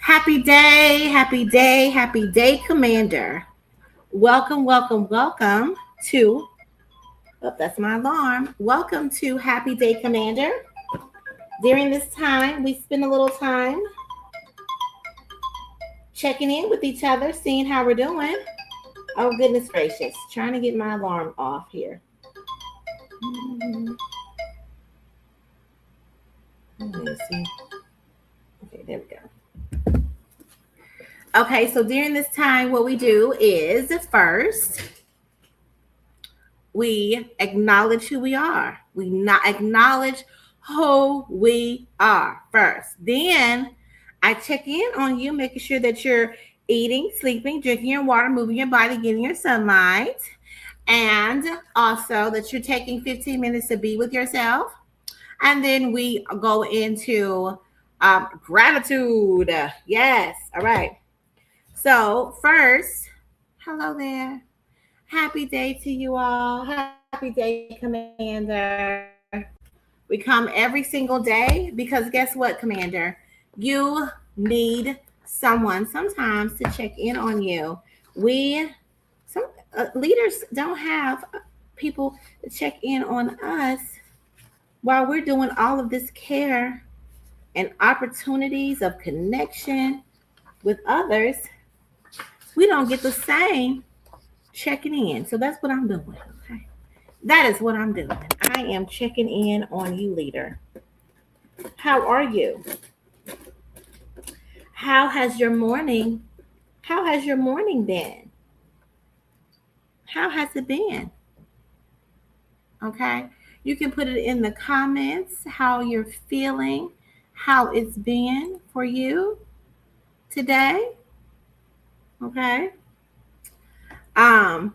Happy day, happy day, Commander. Welcome to, that's my alarm. Welcome to Happy Day, Commander. During this time, we spend a little time checking in with each other, seeing how we're doing. Oh, goodness gracious. Trying to get my alarm off here. Let me see. Okay, there we go. Okay, so during this time, what we do is first, we acknowledge who we are. We not acknowledge who we are first. Then I check in on you, making sure that you're eating, sleeping, drinking your water, moving your body, getting your sunlight, and also that you're taking 15 minutes to be with yourself. And then we go into gratitude. Yes. All right. So, first, hello there. Happy day to you all. Happy day, Commander. We come every single day because guess what, Commander? You need someone sometimes to check in on you. We, some leaders don't have people to check in on us while we're doing all of this care and opportunities of connection with others. We don't get the same checking in. So that's what I'm doing. Okay. That is what I'm doing. I am checking in on you, leader. How are you? How has your morning? How has your morning been? How has it been? Okay. You can put it in the comments how you're feeling, how it's been for you today. Okay. Um,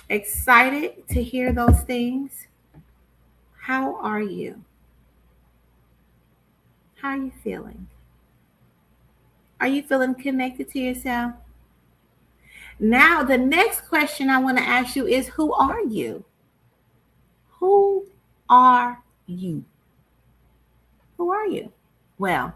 Excited to hear those things. How are you? How are you feeling? Are you feeling connected to yourself? Now, the next question I want to ask you is who are you? Who are you? Who are you? Well,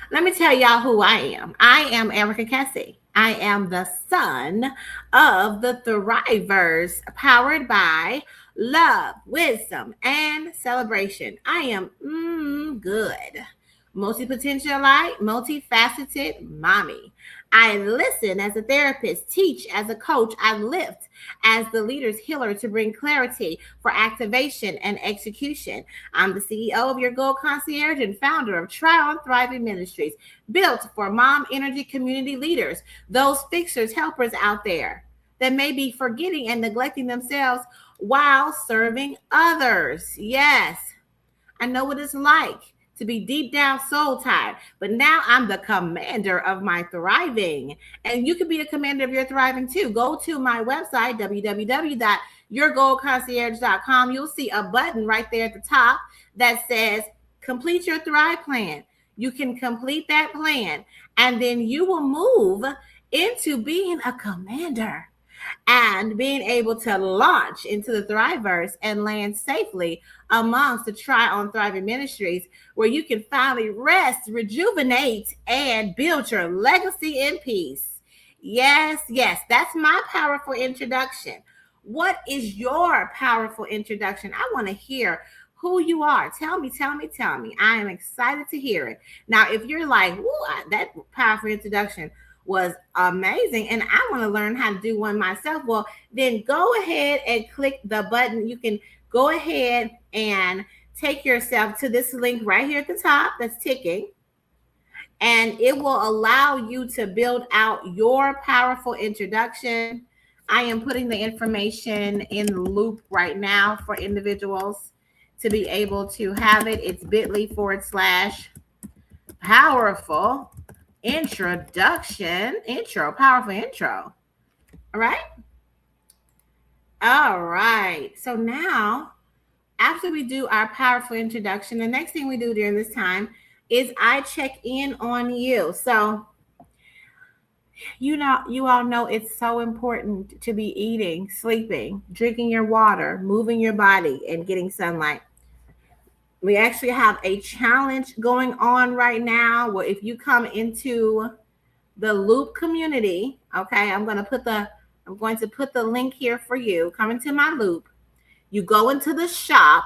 let me tell y'all who I am. I am Erica Cassie. I am the son of the Thrivers, powered by love, wisdom, and celebration. I am good. Multi-potentialite, multifaceted mommy. I listen as a therapist, teach as a coach, I lift as the leader's healer to bring clarity for activation and execution. I'm the CEO of Your Goal Concierge and founder of Try On Thriving Ministries, built for mom energy community leaders, those fixers, helpers out there that may be forgetting and neglecting themselves while serving others. Yes, I know what it's like to be deep down soul tired, but now I'm the commander of my thriving. And you can be a commander of your thriving too. Go to my website, www.yourgoalconcierge.com. You'll see a button right there at the top that says complete your Thrive plan. You can complete that plan, and then you will move into being a commander and being able to launch into the Thriveverse and land safely amongst the Try On Thriving Ministries, where you can finally rest, rejuvenate, and build your legacy in peace. Yes, yes, that's my powerful introduction. What is your powerful introduction? I want to hear who you are. Tell me, tell me, tell me. I am excited to hear it. Now, if you're like, that powerful introduction was amazing and I want to learn how to do one myself, well, then go ahead and click the button. You can go ahead and take yourself to this link right here at the top that's ticking, and it will allow you to build out your powerful introduction. I am putting the information in the loop right now for individuals to be able to have it. It's bit.ly/powerful powerful intro. All right. All right. So now, after we do our powerful introduction, the next thing we do during this time is I check in on you. So, you all know it's so important to be eating, sleeping, drinking your water, moving your body, and getting sunlight. We actually have a challenge going on right now where if you come into the Loop community, okay, I'm going to put the link here for you. Come into my Loop. You go into the shop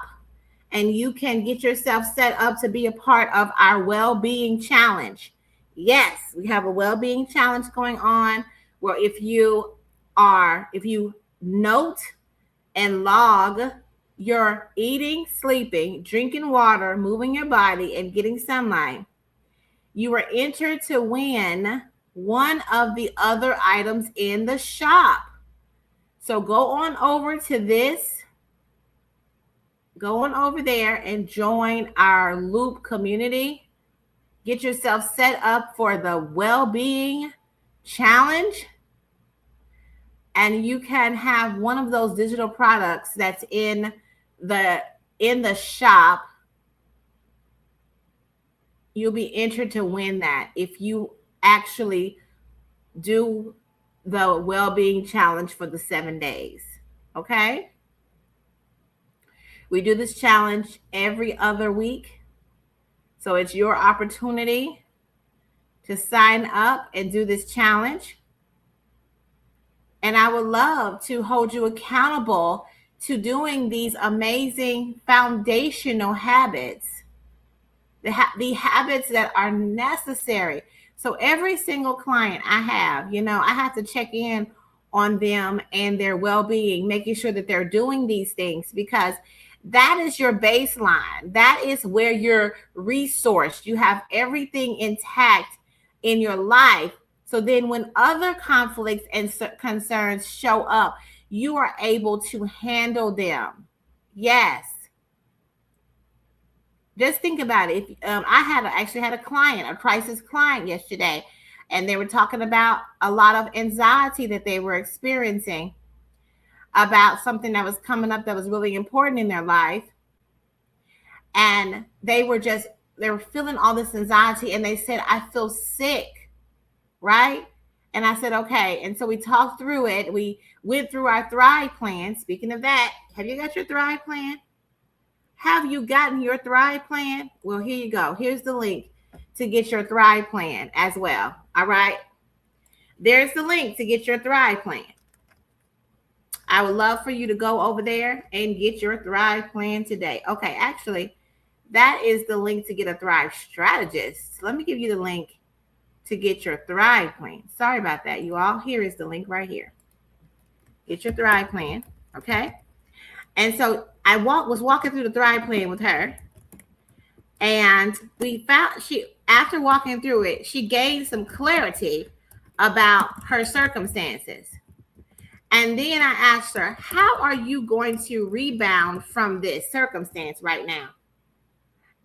and you can get yourself set up to be a part of our well-being challenge. Yes, we have a well-being challenge going on where if you note and log your eating, sleeping, drinking water, moving your body, and getting sunlight, you are entered to win one of the other items in the shop. So go on over there and join our Loop community. Get yourself set up for the well-being challenge, and you can have one of those digital products that's in the shop. You'll be entered to win that if you actually do the well-being challenge for the 7 days. Okay? We do this challenge every other week. So it's your opportunity to sign up and do this challenge. And I would love to hold you accountable to doing these amazing foundational habits, the habits that are necessary. So every single client I have, I have to check in on them and their well-being, making sure that they're doing these things, because that is your baseline. That is where you're resourced. You have everything intact in your life. So then when other conflicts and concerns show up, you are able to handle them. Yes. Just think about it. If actually had a client, a crisis client yesterday, and they were talking about a lot of anxiety that they were experiencing about something that was coming up that was really important in their life. And they were feeling all this anxiety, and they said, I feel sick, right? And I said, okay. And so we talked through it. We went through our Thrive plan. Speaking of that, have you got your Thrive plan? Have you gotten your Thrive plan? Well, here you go. Here's the link to get your Thrive plan as well. All right. There's the link to get your Thrive plan. I would love for you to go over there and get your Thrive plan today. Okay, actually, that is the link to get a Thrive strategist. Let me give you the link to get your Thrive plan. Sorry about that, you all. Here is the link right here. Get your Thrive plan, okay? And so I was walking through the Thrive plan with her, and we found after walking through it, she gained some clarity about her circumstances. And then I asked her, how are you going to rebound from this circumstance right now?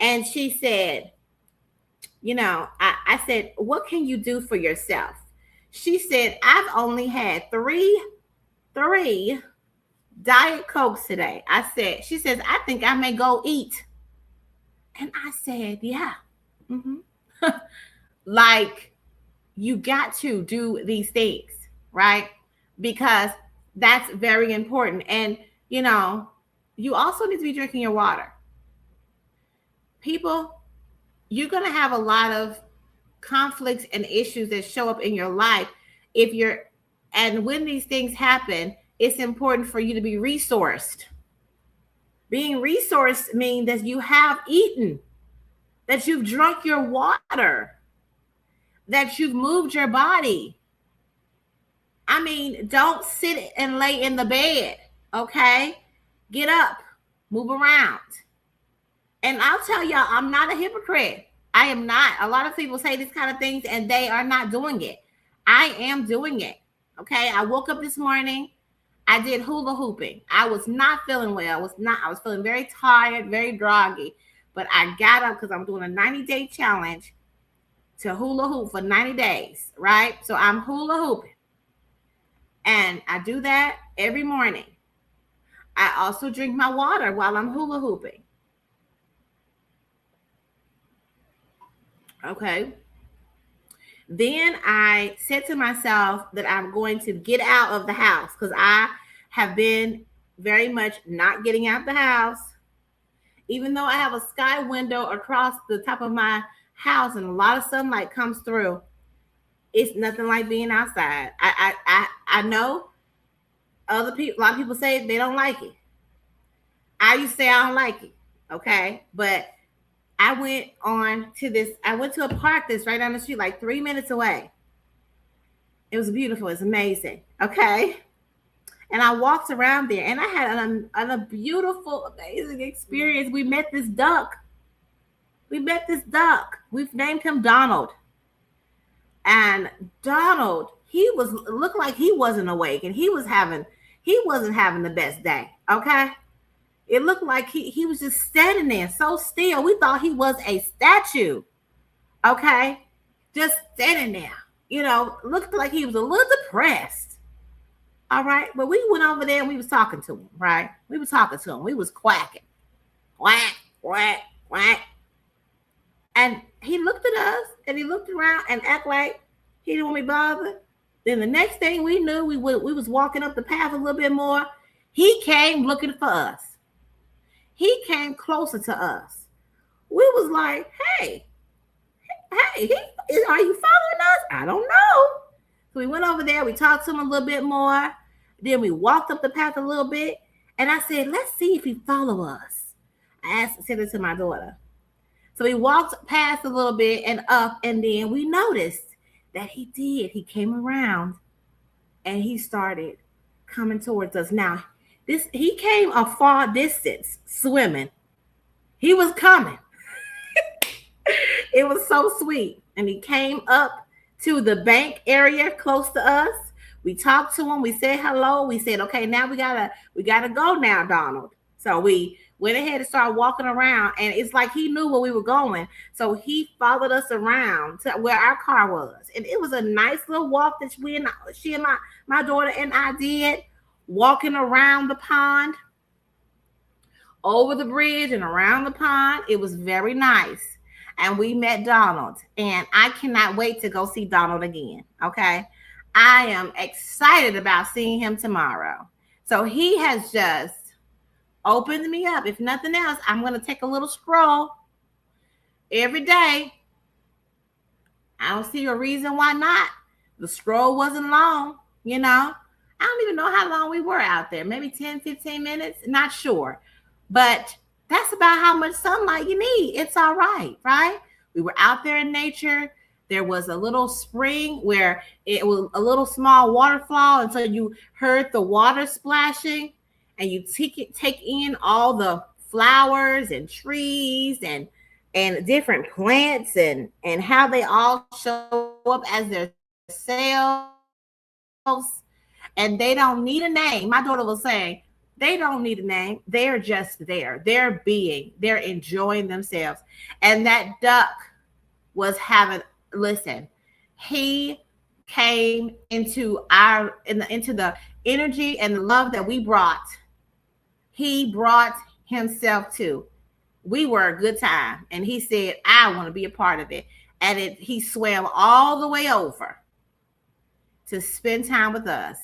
And she said, I said, what can you do for yourself? She said, I've only had three Diet Cokes today. She says, I think I may go eat. And I said, yeah. Mm-hmm. Like, you got to do these things, right? Because that's very important. And, you also need to be drinking your water. People, you're going to have a lot of conflicts and issues that show up in your life. And when these things happen, it's important for you to be resourced. Being resourced means that you have eaten, that you've drunk your water, that you've moved your body. I mean, don't sit and lay in the bed, okay? Get up, move around. And I'll tell y'all, I'm not a hypocrite. I am not. A lot of people say these kind of things and they are not doing it. I am doing it, okay? I woke up this morning. I did hula hooping. I was not feeling well. I was feeling very tired, very groggy. But I got up because I'm doing a 90-day challenge to hula hoop for 90 days, right? So I'm hula hooping. And I do that every morning. I also drink my water while I'm hula hooping. Okay. Then I said to myself that I'm going to get out of the house because I have been very much not getting out the house. Even though I have a sky window across the top of my house and a lot of sunlight comes through, it's nothing like being outside. I know other people, a lot of people say they don't like it. I used to say I don't like it. Okay. But I went to a park that's right down the street, like 3 minutes away. It was beautiful. It's amazing. Okay. And I walked around there and I had a beautiful, amazing experience. We met this duck. We met this duck. We've named him Donald. And Donald, he was looked like he wasn't awake and he wasn't having the best day. Okay. It looked like he was just standing there so still. We thought he was a statue. Okay. Just standing there. Looked like he was a little depressed. All right. But we went over there and we was talking to him, right? We was talking to him. We was quacking. Quack, quack, quack. And he looked at us and he looked around and act like he didn't want me bothered. Then the next thing we knew, we was walking up the path a little bit more. He came looking for us. He came closer to us. We was like, hey, are you following us? I don't know. So we went over there. We talked to him a little bit more. Then we walked up the path a little bit. And I said, let's see if he follow us. Said it to my daughter. So we walked past a little bit and up. And then we noticed that he did. He came around and he started coming towards us. Now, he came a far distance swimming. He was coming. It was so sweet. And he came up to the bank area close to us. We talked to him. We said hello. We said, okay, now we gotta go now, Donald. So we went ahead and started walking around. And it's like he knew where we were going. So he followed us around to where our car was. And it was a nice little walk that she and my daughter and I did, walking around the pond, over the bridge and around the pond. It was very nice. And we met Donald. And I cannot wait to go see Donald again. Okay. I am excited about seeing him tomorrow. So he has just opened me up. If nothing else, I'm going to take a little stroll every day. I don't see a reason why not. The stroll wasn't long, I don't even know how long we were out there. Maybe 10, 15 minutes. Not sure. But that's about how much sunlight you need. It's all right, right? We were out there in nature. There was a little spring where it was a little small waterfall. And so you heard the water splashing and you take in all the flowers and trees and different plants and how they all show up as themselves. And they don't need a name. My daughter was saying, they don't need a name. They're just there. They're enjoying themselves. And that duck was he came into the energy and the love that we brought. He brought himself to. We were a good time. And he said, I want to be a part of it. And he swam all the way over to spend time with us.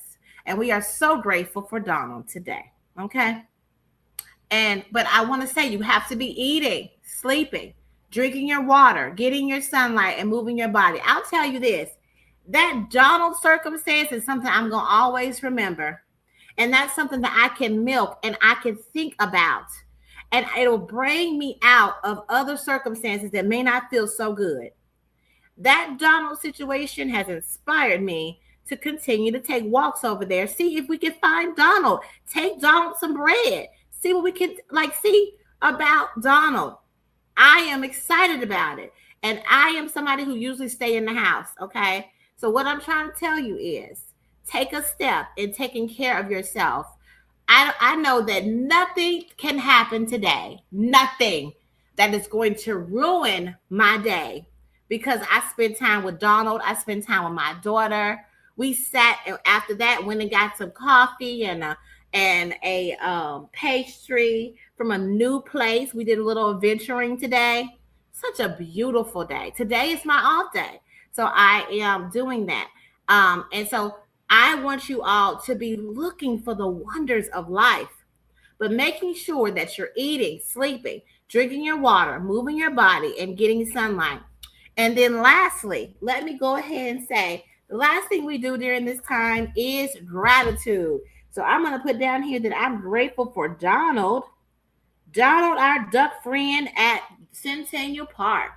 And we are so grateful for Donald today. Okay. But I want to say you have to be eating, sleeping, drinking your water, getting your sunlight, and moving your body. I'll tell you this, that Donald circumstance is something I'm going to always remember. And that's something that I can milk and I can think about. And it'll bring me out of other circumstances that may not feel so good. That Donald situation has inspired me to continue to take walks over there. See if we can find Donald. Take Donald some bread. See what we can see about Donald. I am excited about it. And I am somebody who usually stay in the house. Okay. So what I'm trying to tell you is take a step in taking care of yourself. I know that nothing can happen today. Nothing that is going to ruin my day because I spent time with Donald. I spent time with my daughter. We sat, and after that went and got some coffee and a pastry from a new place. We did a little adventuring today. Such a beautiful day. Today is my off day. So I am doing that. And so I want you all to be looking for the wonders of life. but making sure that you're eating, sleeping, drinking your water, moving your body, and getting sunlight. And then lastly, let me go ahead and say the last thing we do during this time is gratitude. So I'm going to put down here that I'm grateful for Donald. Donald, our duck friend at Centennial Park.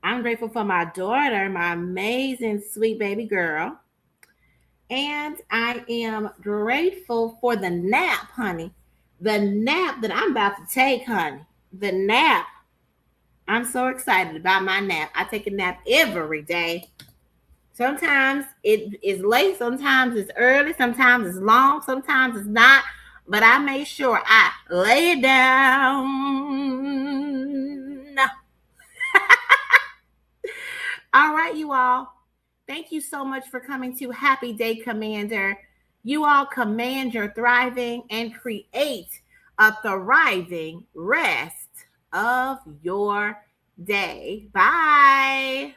I'm grateful for my daughter, my amazing sweet baby girl. And I am grateful for the nap, honey. The nap that I'm about to take, honey. The nap. I'm so excited about my nap. I take a nap every day. Sometimes it is late, sometimes it's early, sometimes it's long, sometimes it's not. But I make sure I lay it down. All right, you all. Thank you so much for coming to Happy Day Commander. You all command your thriving and create a thriving rest of your day. Bye.